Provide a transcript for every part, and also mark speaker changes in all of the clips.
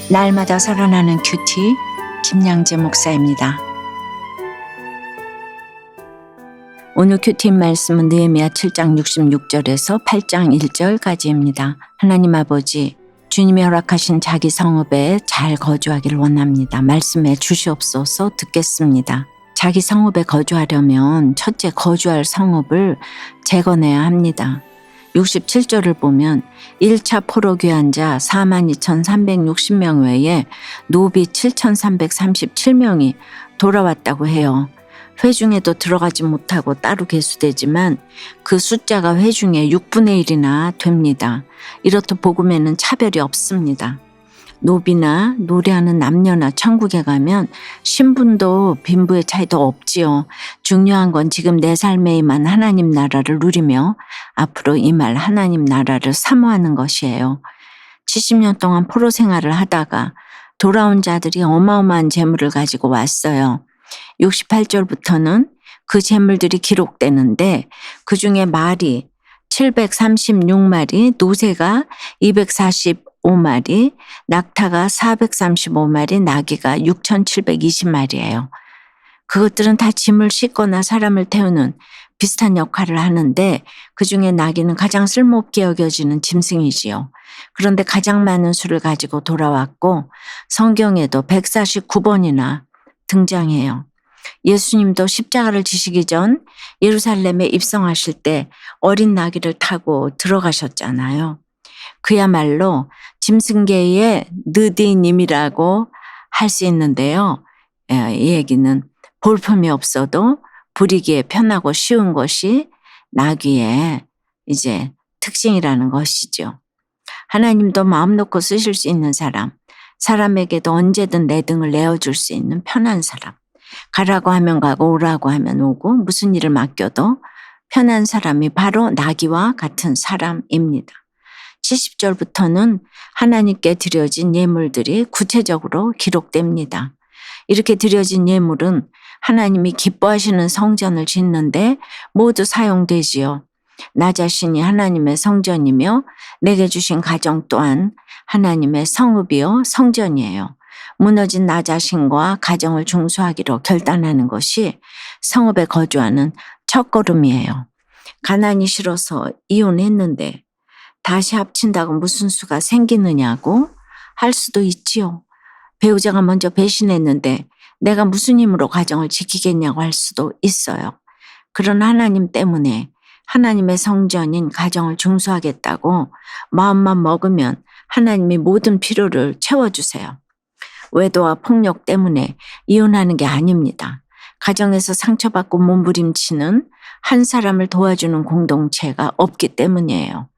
Speaker 1: 날마다 살아나는 큐티 김양재 목사입니다. 오늘 큐티 말씀은 느헤미야 7장 66절에서 8장 1절까지입니다. 하나님 아버지, 주님이 허락하신 자기 성읍에 잘 거주하기를 원합니다. 말씀해 주시옵소서. 듣겠습니다. 자기 성읍에 거주하려면 첫째 거주할 성읍을 재건해야 합니다. 67절을 보면 1차 포로 귀환 자 42,360명 외에 노비 7,337명이 돌아왔다고 해요. 회중에도 들어가지 못하고 따로 계수되지만 그 숫자가 회중의 6분의 1이나 됩니다. 이렇듯 복음에는 차별이 없습니다. 노비나 노래하는 남녀나 천국에 가면 신분도 빈부의 차이도 없지요. 중요한 건 지금 내 삶에 임한 하나님 나라를 누리며 앞으로 임할 하나님 나라를 사모하는 것이에요. 70년 동안 포로 생활을 하다가 돌아온 자들이 어마어마한 재물을 가지고 왔어요. 68절부터는 그 재물들이 기록되는데 그중에 말이 736마리, 노새가 245마리, 낙타가 435마리, 나귀가 6,720마리예요. 그것들은 다 짐을 싣거나 사람을 태우는 비슷한 역할을 하는데 그중에 나귀는 가장 쓸모없게 여겨지는 짐승이지요. 그런데 가장 많은 수를 가지고 돌아왔고 성경에도 149번이나 등장해요. 예수님도 십자가를 지시기 전 예루살렘에 입성하실 때 어린 나귀를 타고 들어가셨잖아요. 그야말로 짐승계의 느디님이라고 할 수 있는데요. 이 얘기는 볼품이 없어도 부리기에 편하고 쉬운 것이 나귀의 이제 특징이라는 것이죠. 하나님도 마음 놓고 쓰실 수 있는 사람, 사람에게도 언제든 내 등을 내어줄 수 있는 편한 사람, 가라고 하면 가고 오라고 하면 오고 무슨 일을 맡겨도 편한 사람이 바로 나귀와 같은 사람입니다. 70절부터는 하나님께 드려진 예물들이 구체적으로 기록됩니다. 이렇게 드려진 예물은 하나님이 기뻐하시는 성전을 짓는데 모두 사용되지요. 나 자신이 하나님의 성전이며 내게 주신 가정 또한 하나님의 성읍이요 성전이에요. 무너진 나 자신과 가정을 중수하기로 결단하는 것이 성읍에 거주하는 첫걸음이에요. 가난이 싫어서 이혼했는데 다시 합친다고 무슨 수가 생기느냐고 할 수도 있지요. 배우자가 먼저 배신했는데 내가 무슨 힘으로 가정을 지키겠냐고 할 수도 있어요. 그런 하나님 때문에 하나님의 성전인 가정을 중수하겠다고 마음만 먹으면 하나님이 모든 필요를 채워주세요. 외도와 폭력 때문에 이혼하는 게 아닙니다. 가정에서 상처받고 몸부림치는 한 사람을 도와주는 공동체가 없기 때문이에요.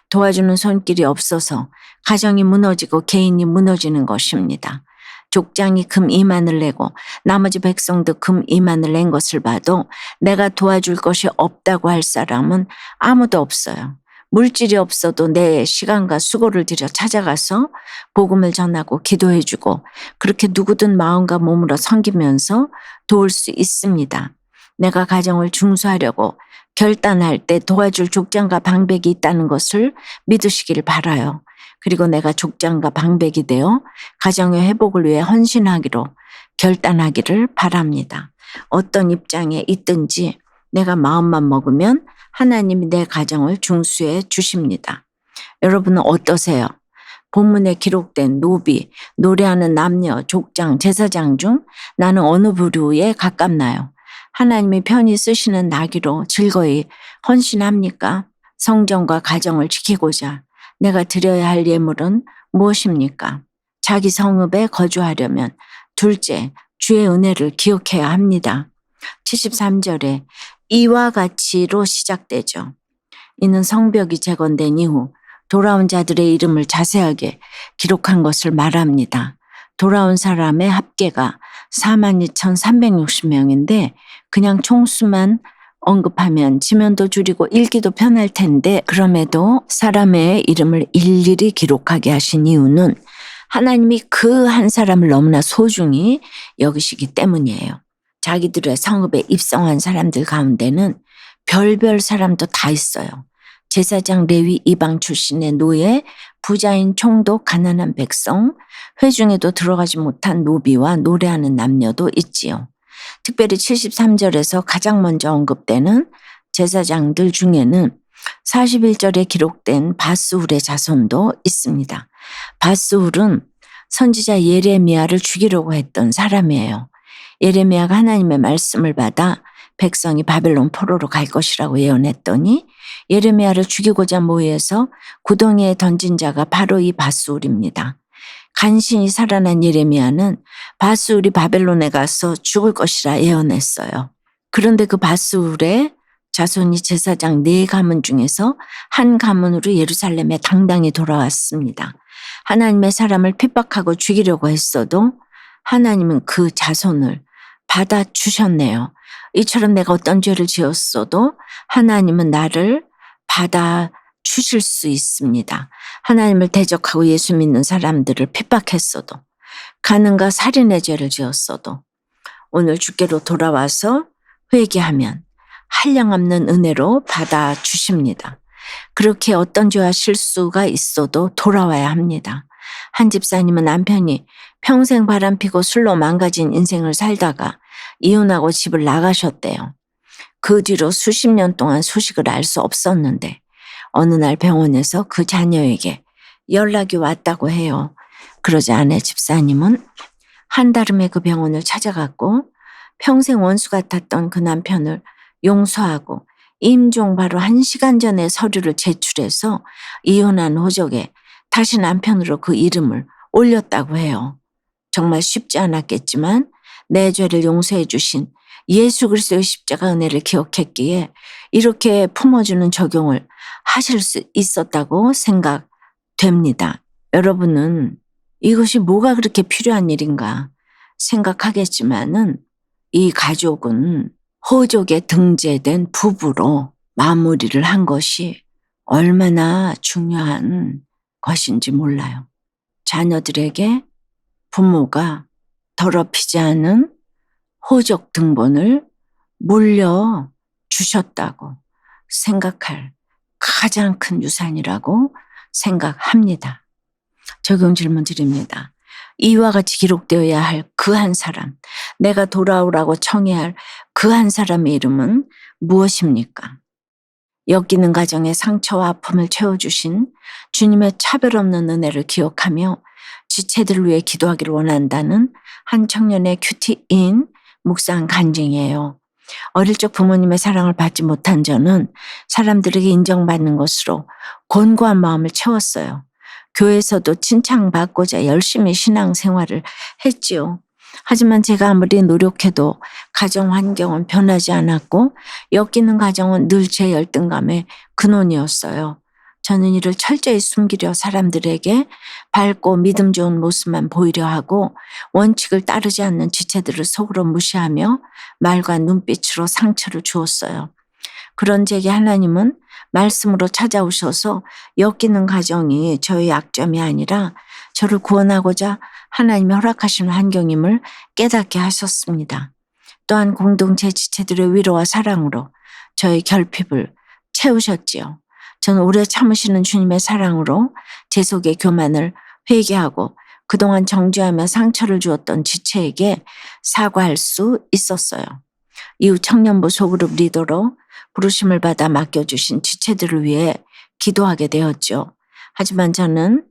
Speaker 1: 도와주는 손길이 없어서 가정이 무너지고 개인이 무너지는 것입니다. 족장이 금 2만을 내고 나머지 백성도 금 2만을 낸 것을 봐도 내가 도와줄 것이 없다고 할 사람은 아무도 없어요. 물질이 없어도 내 시간과 수고를 들여 찾아가서 복음을 전하고 기도해주고 그렇게 누구든 마음과 몸으로 섬기면서 도울 수 있습니다. 내가 가정을 중수하려고 결단할 때 도와줄 족장과 방백이 있다는 것을 믿으시길 바라요. 그리고 내가 족장과 방백이 되어 가정의 회복을 위해 헌신하기로 결단하기를 바랍니다. 어떤 입장에 있든지 내가 마음만 먹으면 하나님이 내 가정을 중수해 주십니다. 여러분은 어떠세요? 본문에 기록된 노비, 노래하는 남녀, 족장, 제사장 중 나는 어느 부류에 가깝나요? 하나님이 편히 쓰시는 나귀로 즐거이 헌신합니까? 성전과 가정을 지키고자 내가 드려야 할 예물은 무엇입니까? 자기 성읍에 거주하려면 둘째, 주의 은혜를 기억해야 합니다. 73절에 이와 같이로 시작되죠. 이는 성벽이 재건된 이후 돌아온 자들의 이름을 자세하게 기록한 것을 말합니다. 돌아온 사람의 합계가 42,360명인데 그냥 총수만 언급하면 지면도 줄이고 읽기도 편할 텐데 그럼에도 사람의 이름을 일일이 기록하게 하신 이유는 하나님이 그 한 사람을 너무나 소중히 여기시기 때문이에요. 자기들의 성읍에 입성한 사람들 가운데는 별별 사람도 다 있어요. 제사장 레위 이방 출신의 노예, 부자인 총독 가난한 백성, 회중에도 들어가지 못한 노비와 노래하는 남녀도 있지요. 특별히 73절에서 가장 먼저 언급되는 제사장들 중에는 41절에 기록된 바스훌의 자손도 있습니다. 바스훌은 선지자 예레미야를 죽이려고 했던 사람이에요. 예레미야가 하나님의 말씀을 받아 백성이 바벨론 포로로 갈 것이라고 예언했더니 예레미야를 죽이고자 모여서 구덩이에 던진 자가 바로 이 바스훌입니다. 간신히 살아난 예레미야는 바스훌이 바벨론에 가서 죽을 것이라 예언했어요. 그런데 그 바스훌의 자손이 제사장 4가문 중에서 한 가문으로 예루살렘에 당당히 돌아왔습니다. 하나님의 사람을 핍박하고 죽이려고 했어도 하나님은 그 자손을 받아주셨네요. 이처럼 내가 어떤 죄를 지었어도 하나님은 나를 받아주실 수 있습니다. 하나님을 대적하고 예수 믿는 사람들을 핍박했어도, 가늠과 살인의 죄를 지었어도 오늘 주께로 돌아와서 회개하면 한량없는 은혜로 받아주십니다. 그렇게 어떤 죄와 실수가 있어도 돌아와야 합니다. 한 집사님은 남편이 평생 바람피고 술로 망가진 인생을 살다가 이혼하고 집을 나가셨대요. 그 뒤로 수십 년 동안 소식을 알 수 없었는데 어느 날 병원에서 그 자녀에게 연락이 왔다고 해요. 그러자 아내 집사님은 한달음에 그 병원을 찾아갔고 평생 원수 같았던 그 남편을 용서하고 임종 바로 1시간 전에 서류를 제출해서 이혼한 호적에 다시 남편으로 그 이름을 올렸다고 해요. 정말 쉽지 않았겠지만 내 죄를 용서해 주신 예수 그리스도의 십자가 은혜를 기억했기에 이렇게 품어주는 적용을 하실 수 있었다고 생각됩니다. 여러분은 이것이 뭐가 그렇게 필요한 일인가 생각하겠지만은 이 가족은 호족에 등재된 부부로 마무리를 한 것이 얼마나 중요한 것인지 몰라요. 자녀들에게 부모가 더럽히지 않은 호적 등본을 물려주셨다고 생각할 가장 큰 유산이라고 생각합니다. 적용 질문 드립니다. 이와 같이 기록되어야 할 그 한 사람, 내가 돌아오라고 청해야 할 그 한 사람의 이름은 무엇입니까? 엮이는 가정의 상처와 아픔을 채워주신 주님의 차별 없는 은혜를 기억하며 지체들을 위해 기도하기를 원한다는 한 청년의 큐티인 묵상 간증이에요. 어릴 적 부모님의 사랑을 받지 못한 저는 사람들에게 인정받는 것으로 곤고한 마음을 채웠어요. 교회에서도 칭찬받고자 열심히 신앙생활을 했지요. 하지만 제가 아무리 노력해도 가정 환경은 변하지 않았고 엮이는 가정은 늘 제 열등감의 근원이었어요. 저는 이를 철저히 숨기려 사람들에게 밝고 믿음 좋은 모습만 보이려 하고 원칙을 따르지 않는 지체들을 속으로 무시하며 말과 눈빛으로 상처를 주었어요. 그런 제게 하나님은 말씀으로 찾아오셔서 엮이는 가정이 저의 약점이 아니라 저를 구원하고자 하나님이 허락하시는 환경임을 깨닫게 하셨습니다. 또한 공동체 지체들의 위로와 사랑으로 저의 결핍을 채우셨지요. 저는 오래 참으시는 주님의 사랑으로 제 속의 교만을 회개하고 그동안 정죄하며 상처를 주었던 지체에게 사과할 수 있었어요. 이후 청년부 소그룹 리더로 부르심을 받아 맡겨주신 지체들을 위해 기도하게 되었죠. 하지만 저는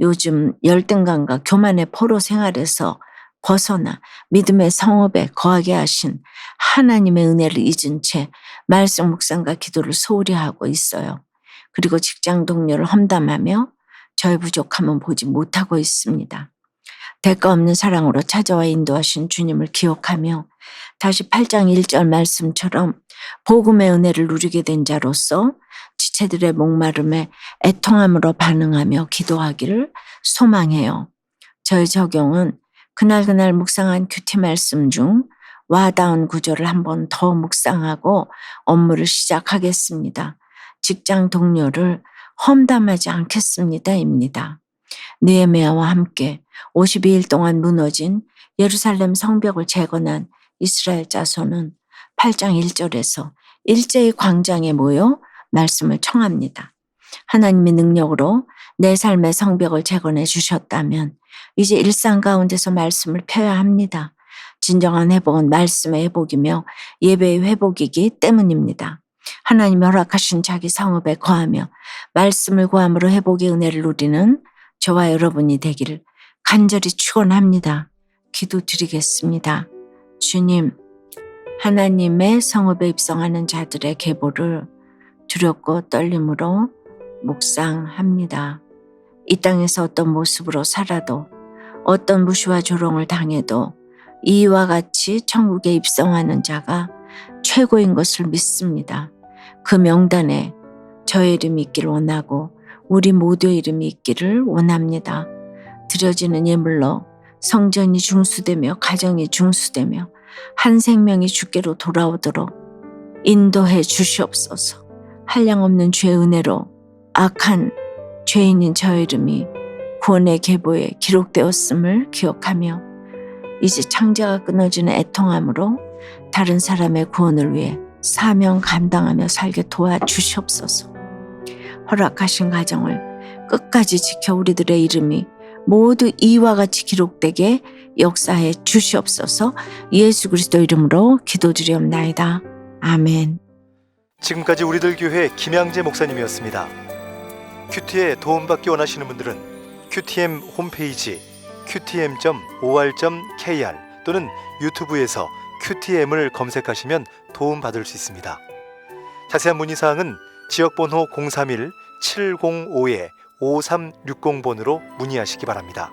Speaker 1: 요즘 열등감과 교만의 포로 생활에서 벗어나 믿음의 성읍에 거하게 하신 하나님의 은혜를 잊은 채 말씀 묵상과 기도를 소홀히 하고 있어요. 그리고 직장 동료를 험담하며 저의 부족함은 보지 못하고 있습니다. 대가 없는 사랑으로 찾아와 인도하신 주님을 기억하며 다시 8장 1절 말씀처럼 복음의 은혜를 누리게 된 자로서 지체들의 목마름에 애통함으로 반응하며 기도하기를 소망해요. 저의 적용은 그날 묵상한 큐티 말씀 중 와닿은 구절을 한 번 더 묵상하고 업무를 시작하겠습니다. 직장 동료를 험담하지 않겠습니다입니다. 느헤미야와 함께 52일 동안 무너진 예루살렘 성벽을 재건한 이스라엘 자손은 8장 1절에서 일제히 광장에 모여 말씀을 청합니다. 하나님의 능력으로 내 삶의 성벽을 재건해 주셨다면 이제 일상 가운데서 말씀을 펴야 합니다. 진정한 회복은 말씀의 회복이며 예배의 회복이기 때문입니다. 하나님이 허락하신 자기 성읍에 거하며 말씀을 구함으로 회복의 은혜를 누리는 저와 여러분이 되기를 간절히 축원합니다. 기도드리겠습니다. 주님, 하나님의 성읍에 입성하는 자들의 계보를 두렵고 떨림으로 묵상합니다. 이 땅에서 어떤 모습으로 살아도 어떤 무시와 조롱을 당해도 이와 같이 천국에 입성하는 자가 최고인 것을 믿습니다. 그 명단에 저의 이름이 있기를 원하고 우리 모두의 이름이 있기를 원합니다. 드려지는 예물로 성전이 중수되며 가정이 중수되며 한 생명이 주께로 돌아오도록 인도해 주시옵소서. 한량없는 죄의 은혜로 악한 죄인인 저의 이름이 구원의 계보에 기록되었음을 기억하며 이제 창자가 끊어지는 애통함으로 다른 사람의 구원을 위해 사명 감당하며 살게 도와주시옵소서. 허락하신 가정을 끝까지 지켜 우리들의 이름이 모두 이와 같이 기록되게 역사해 주시옵소서. 예수 그리스도 이름으로 기도드리옵나이다. 아멘.
Speaker 2: 지금까지 우리들 교회 김양재 목사님이었습니다. 큐티에 도움받기 원하시는 분들은 QTM 홈페이지 qtm.or.kr 또는 유튜브에서 QTM을 검색하시면 도움받을 수 있습니다. 자세한 문의사항은 지역번호 031-705-5360번으로 문의하시기 바랍니다.